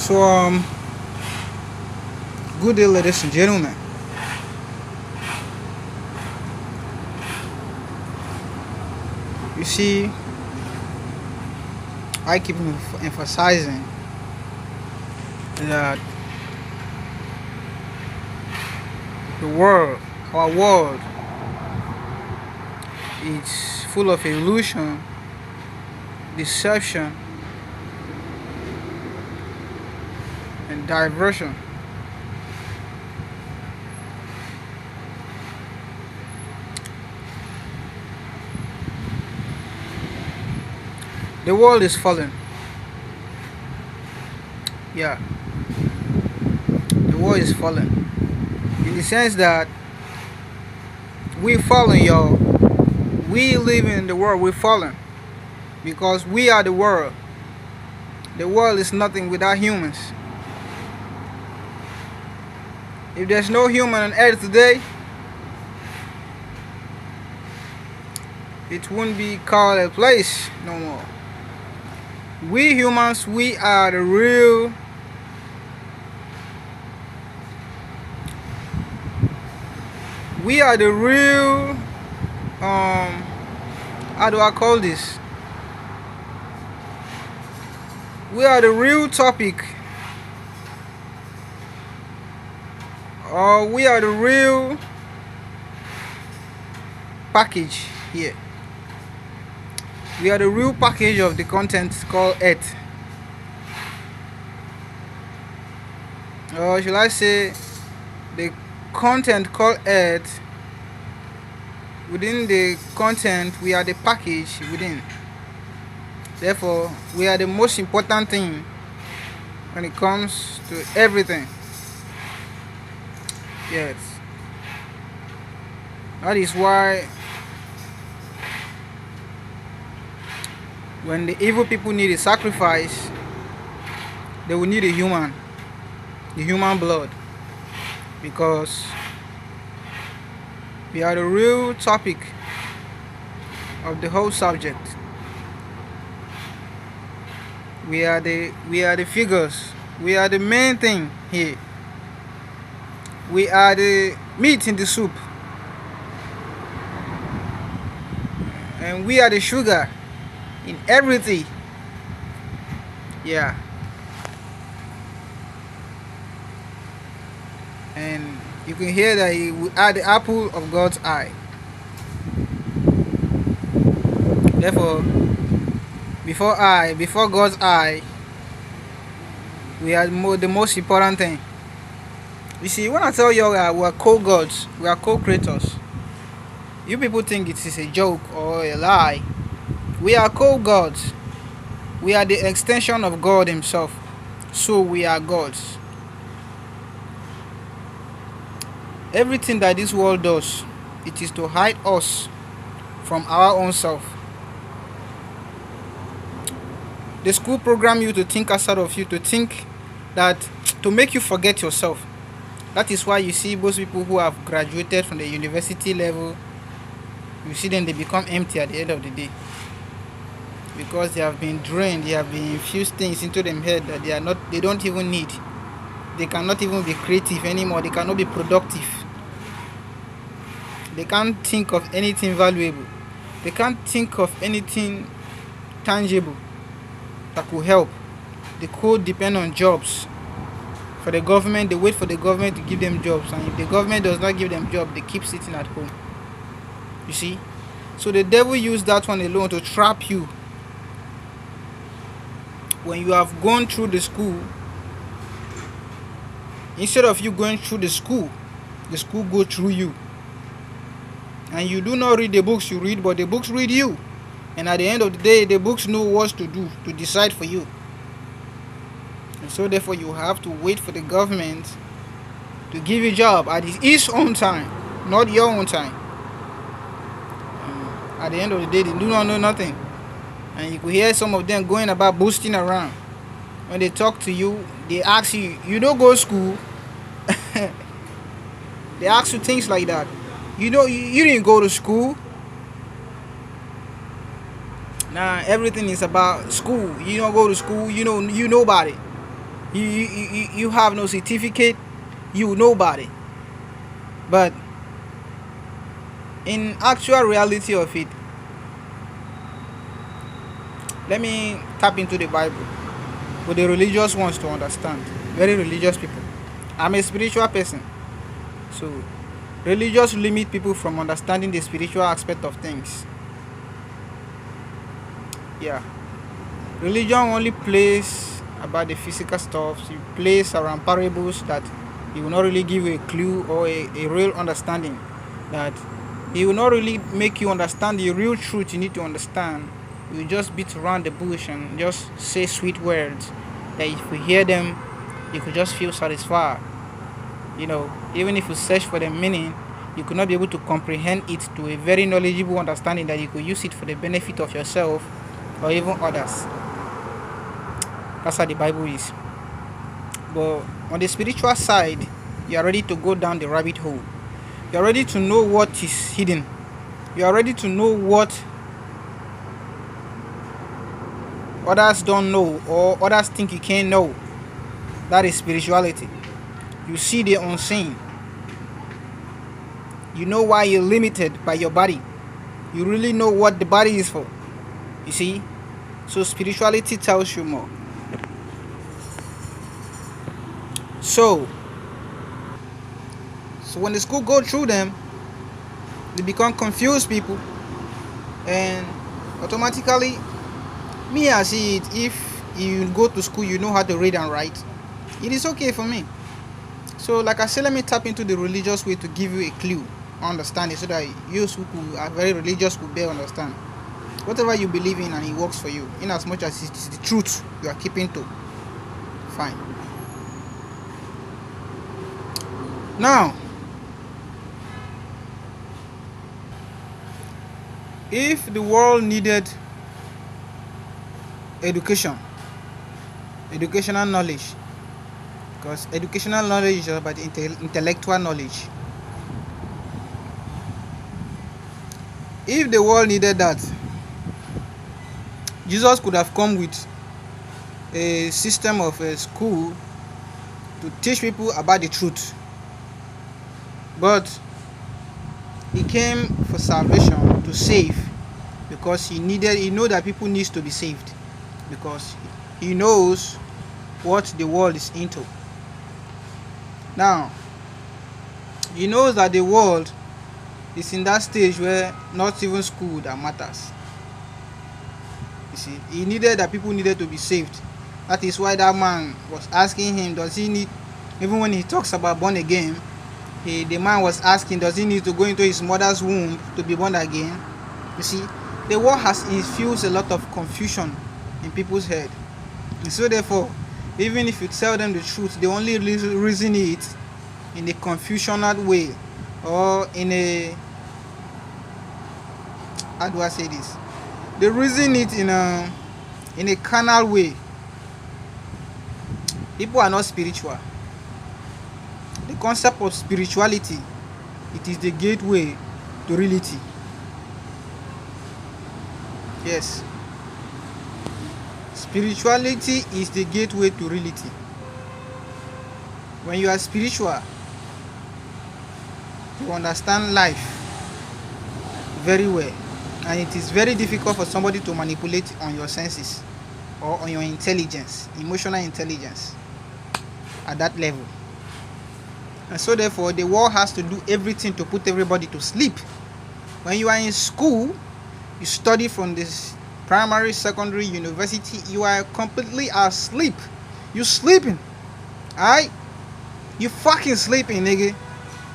So, good day, ladies and gentlemen. You see, I keep emphasizing that the world, our world, is full of illusion, deception, and diversion. The world is fallen. Yeah, the world is fallen. In the sense that we fallen, y'all. We live in the world, we're fallen. Because we are the world. The world is nothing without humans. If there's no human on earth today, it wouldn't be called a place no more. We humans, we are the real how do I call this? We are the real topic, or we are the real package here. We are the real package of the content called Earth. Or should I say, the content called Earth. Within the content, we are the package within. Therefore, we are the most important thing when it comes to everything. Yes. That is why when the evil people need a sacrifice, they will need the human blood. Because we are the real topic of the whole subject. We are the figures. We are the main thing here. We are the meat in the soup. And we are the sugar in everything. Yeah. And you can hear that we are the apple of God's eye. Therefore, before God's eye, we are the most important thing. You see, when I tell you we are co-gods, we are co-creators, you people think it is a joke or a lie. We are co-gods. We are the extension of God Himself. So we are gods. Everything that this world does, it is to hide us from our own self. The school program you to think outside of you, to think that, to make you forget yourself. That is why you see most people who have graduated from the university level, you see them, they become empty at the end of the day. Because they have been drained, they have been infused things into them head that they don't even need. They cannot even be creative anymore. They cannot be productive. They can't think of anything valuable. They can't think of anything tangible that could help. They could depend on jobs. For the government, they wait for the government to give them jobs. And if the government does not give them jobs, they keep sitting at home. You see? So the devil used that one alone to trap you. When you have gone through the school, instead of you going through the school go through you. And you do not read the books you read, but the books read you. And at the end of the day, the books know what to do, to decide for you. And so therefore you have to wait for the government to give you a job at its own time, not your own time. At the end of the day, they do not know nothing. And you could hear some of them going about boasting around. When they talk to you, they ask you, you don't go to school. They ask you things like that. You didn't go to school. Nah, everything is about school. You don't go to school, you know nobody. You have no certificate, you nobody. But in actual reality of it, let me tap into the Bible for the religious ones to understand. Very religious people. I'm a spiritual person, so religious limit people from understanding the spiritual aspect of things. Yeah, religion only plays about the physical stuff. It plays around parables that it will not really give you a clue or a real understanding. That it will not really make you understand the real truth you need to understand. You just beat around the bush and just say sweet words that if you hear them, you could just feel satisfied. Even if you search for the meaning, you could not be able to comprehend it to a very knowledgeable understanding that you could use it for the benefit of yourself or even others. That's how the Bible is. But on the spiritual side, you are ready to go down the rabbit hole. You are ready to know what is hidden. You are ready to know what others don't know or others think you can't know. That is spirituality. You see the unseen. You know why you're limited by your body. You really know what the body is for. You see? So spirituality tells you more. So when the school go through them, they become confused people, and automatically, me I see it. If you go to school, you know how to read and write, it is okay for me. So like I said, let me tap into the religious way to give you a clue, understand it, so that you who are very religious could better understand whatever you believe in and it works for you, in as much as it is the truth you are keeping to. Fine. Now, if the world needed educational knowledge, because educational knowledge is about intellectual knowledge. If the world needed that, Jesus could have come with a system of a school to teach people about the truth. But he came for salvation, to save, because he know that people needs to be saved, because he knows what the world is into. Now, he knows that the world is in that stage where not even school that matters. You see, people needed to be saved. That is why that man was asking him, does he need, even when he talks about born again, the man was asking, does he need to go into his mother's womb to be born again? You see, the world has infused a lot of confusion in people's head. And so therefore, even if you tell them the truth, they only reason it in a confusional way, or in a, how do I say this? They reason it in a carnal way. People are not spiritual. The concept of spirituality, it is the gateway to reality. Yes. Spirituality is the gateway to reality. When you are spiritual, you understand life very well, and it is very difficult for somebody to manipulate on your senses or on your intelligence, emotional intelligence, at that level. And so therefore, the world has to do everything to put everybody to sleep. When you are in school, you study from this primary, secondary, university, you are completely asleep. You sleeping. Alright? You fucking sleeping, nigga.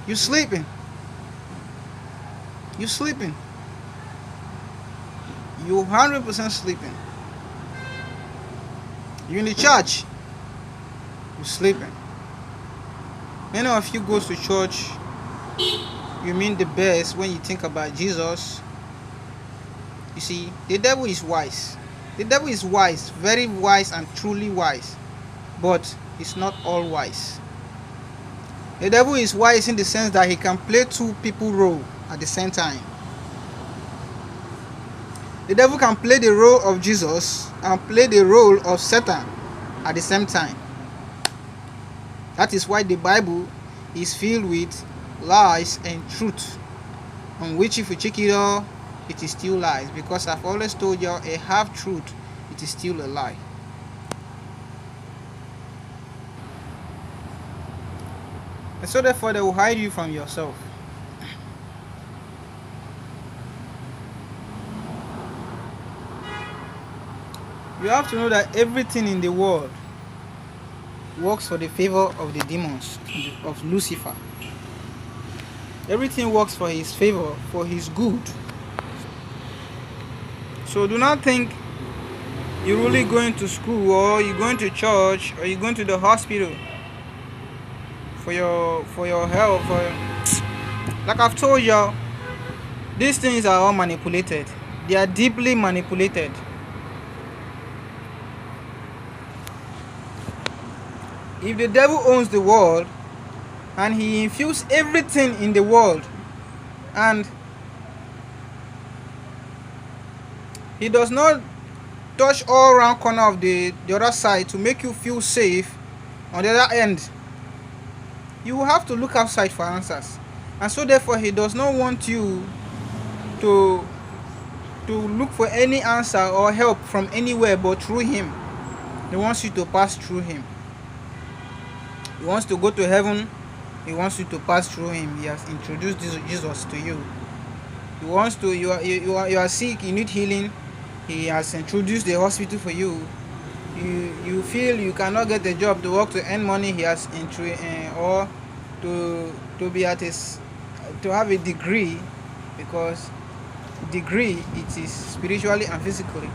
You sleeping. You sleeping. You 100% sleeping. You in the church. You sleeping. Many of you goes to church. You mean the best when you think about Jesus. You see, the devil is wise. The devil is wise, very wise and truly wise. But he's not all wise. The devil is wise in the sense that he can play two people role at the same time. The devil can play the role of Jesus and play the role of Satan at the same time. That is why the Bible is filled with lies and truth, on which if you check it all, it is still lies. Because I've always told you, a half truth, it is still a lie. And so therefore they will hide you from yourself. You have to know that everything in the world works for the favor of the demons, of Lucifer. Everything works for his favor, for his good. So do not think you're really going to school, or you're going to church, or you're going to the hospital for your health. Like I've told y'all, these things are all manipulated. They are deeply manipulated. If the devil owns the world and he infused everything in the world, and he does not touch all around corner of the other side to make you feel safe on the other end, you will have to look outside for answers. And so therefore he does not want you to look for any answer or help from anywhere but through him. He wants you to pass through him. He wants to go to heaven. He wants you to pass through him. He has introduced Jesus to you. He wants to, you are sick, you need healing. He has introduced the hospital for you. You feel you cannot get a job to work to earn money. He has or to be at his, to have a degree, because degree it is spiritually and physically.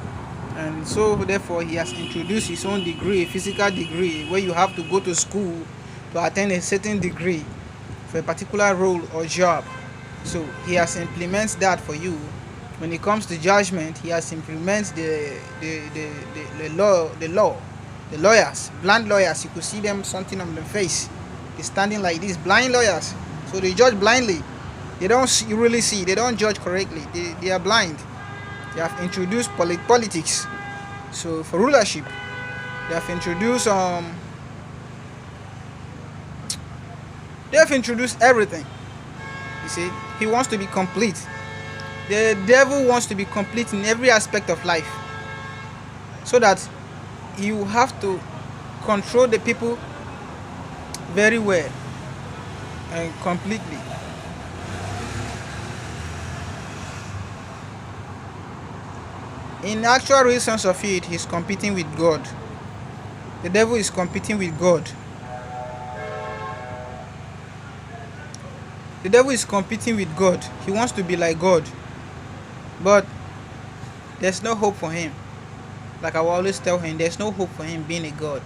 And so therefore he has introduced his own degree, physical degree, where you have to go to school to attain a certain degree for a particular role or job. So he has implemented that for you. When it comes to judgment, he has implemented the law. The lawyers, blind lawyers, you could see them something on their face. They're standing like these blind lawyers. So they judge blindly. They don't really see. They don't judge correctly. They are blind. They have introduced politics. So for rulership, they have introduced everything. You see, he wants to be complete. The devil wants to be complete in every aspect of life, so that you have to control the people very well and completely. In actual real sense of it, he's competing with God. The devil is competing with God. The devil is competing with God. He wants to be like God. But there's no hope for him. Like I will always tell him, there's no hope for him being a God.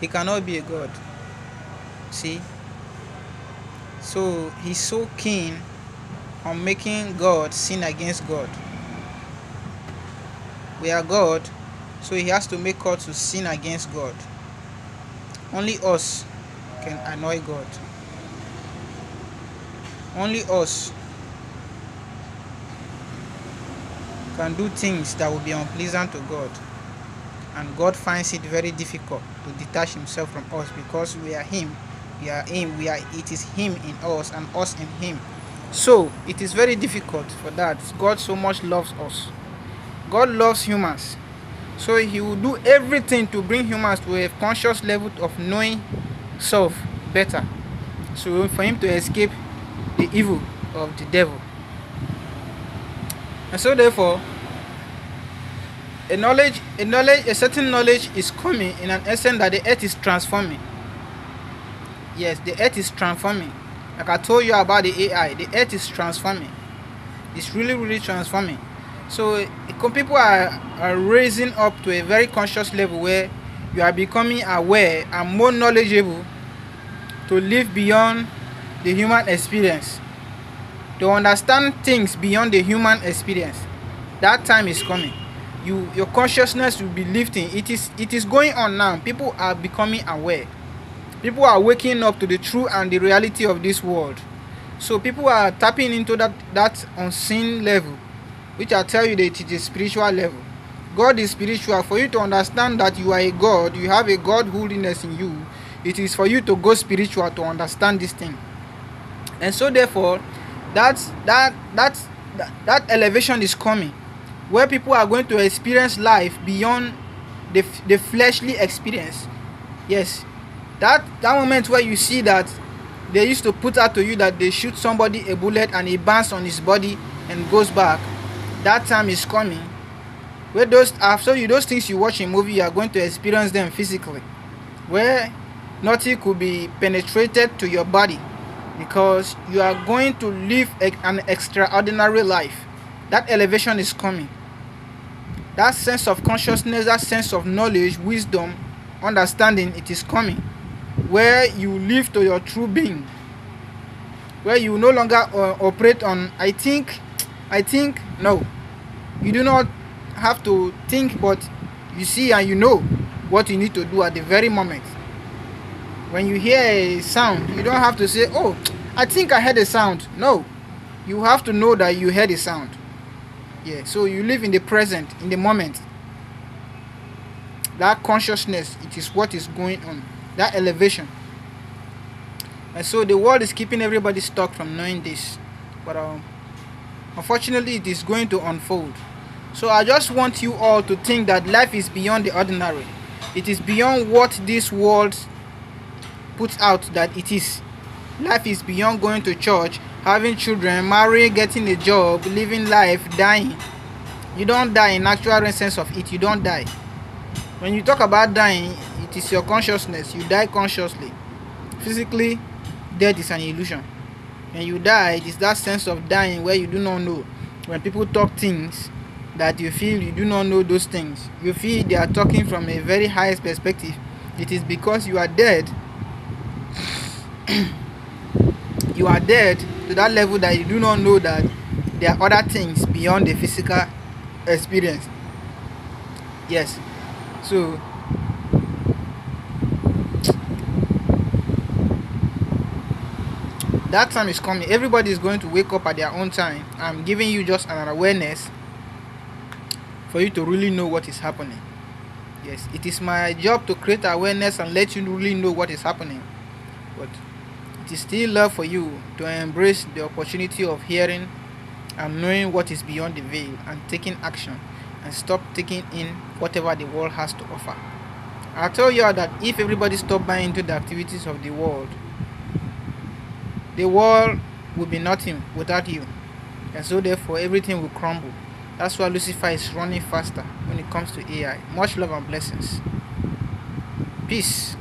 He cannot be a God. See? So he's so keen on making God sin against God. We are God, so he has to make us to sin against God. Only us can annoy God. Only us can do things that will be unpleasant to God. And God finds it very difficult to detach himself from us, because we are him. We are him. It is him in us and us in him. So it is very difficult for that. God so much loves us. God loves humans. So he will do everything to bring humans to a conscious level of knowing self better. So for him to escape the evil of the devil. And so therefore, a certain knowledge is coming in an essence that the earth is transforming. Yes, the earth is transforming. Like I told you about the AI, the earth is transforming. It's really transforming. So people are raising up to a very conscious level where you are becoming aware and more knowledgeable to live beyond the human experience, to understand things beyond the human experience. That time is coming. Your consciousness will be lifting. It is going on now. People are becoming aware. People are waking up to the truth and the reality of this world. So people are tapping into that unseen level, which I tell you that it is a spiritual level. God is spiritual. For you to understand that you are a God, you have a God holiness in you, It is for you to go spiritual to understand this thing. And so therefore, that's that elevation is coming, where people are going to experience life beyond the fleshly experience. Yes, that moment where you see that they used to put out to you that they shoot somebody a bullet and it bounces on his body and goes back. That time is coming where those after you those things you watch in movie, you are going to experience them physically, where nothing could be penetrated to your body, because you are going to live an extraordinary life. That elevation is coming. That sense of consciousness, that sense of knowledge, wisdom, understanding, it is coming, where you live to your true being, where you no longer operate on I think no, you do not have to think, but you see and you know what you need to do at the very moment. When you hear a sound, you don't have to say, oh, I think I heard a sound. No, you have to know that you heard a sound. Yeah, so you live in the present, in the moment. That consciousness, it is what is going on, that elevation. And so the world is keeping everybody stuck from knowing this, but unfortunately it is going to unfold. So I just want you all to think that life is beyond the ordinary. It is beyond what this world puts out that it is. Life is beyond going to church, having children, marrying, getting a job, living life, dying. You don't die in actual sense of it. You don't die. When you talk about dying, it is your consciousness. You die consciously. Physically, death is an illusion. When you die, it is that sense of dying where you do not know. When people talk things that you feel you do not know those things, you feel they are talking from a very highest perspective. It is because you are dead. You are dead to that level that you do not know that there are other things beyond the physical experience. Yes. So that time is coming. Everybody is going to wake up at their own time. I'm giving you just an awareness for you to really know what is happening. Yes, it is my job to create awareness and let you really know what is happening. But it is still love for you to embrace the opportunity of hearing and knowing what is beyond the veil and taking action, and stop taking in whatever the world has to offer. I tell you all that if everybody stop buying into the activities of the world will be nothing without you. And so therefore everything will crumble. That's why Lucifer is running faster when it comes to AI. Much love and blessings. Peace.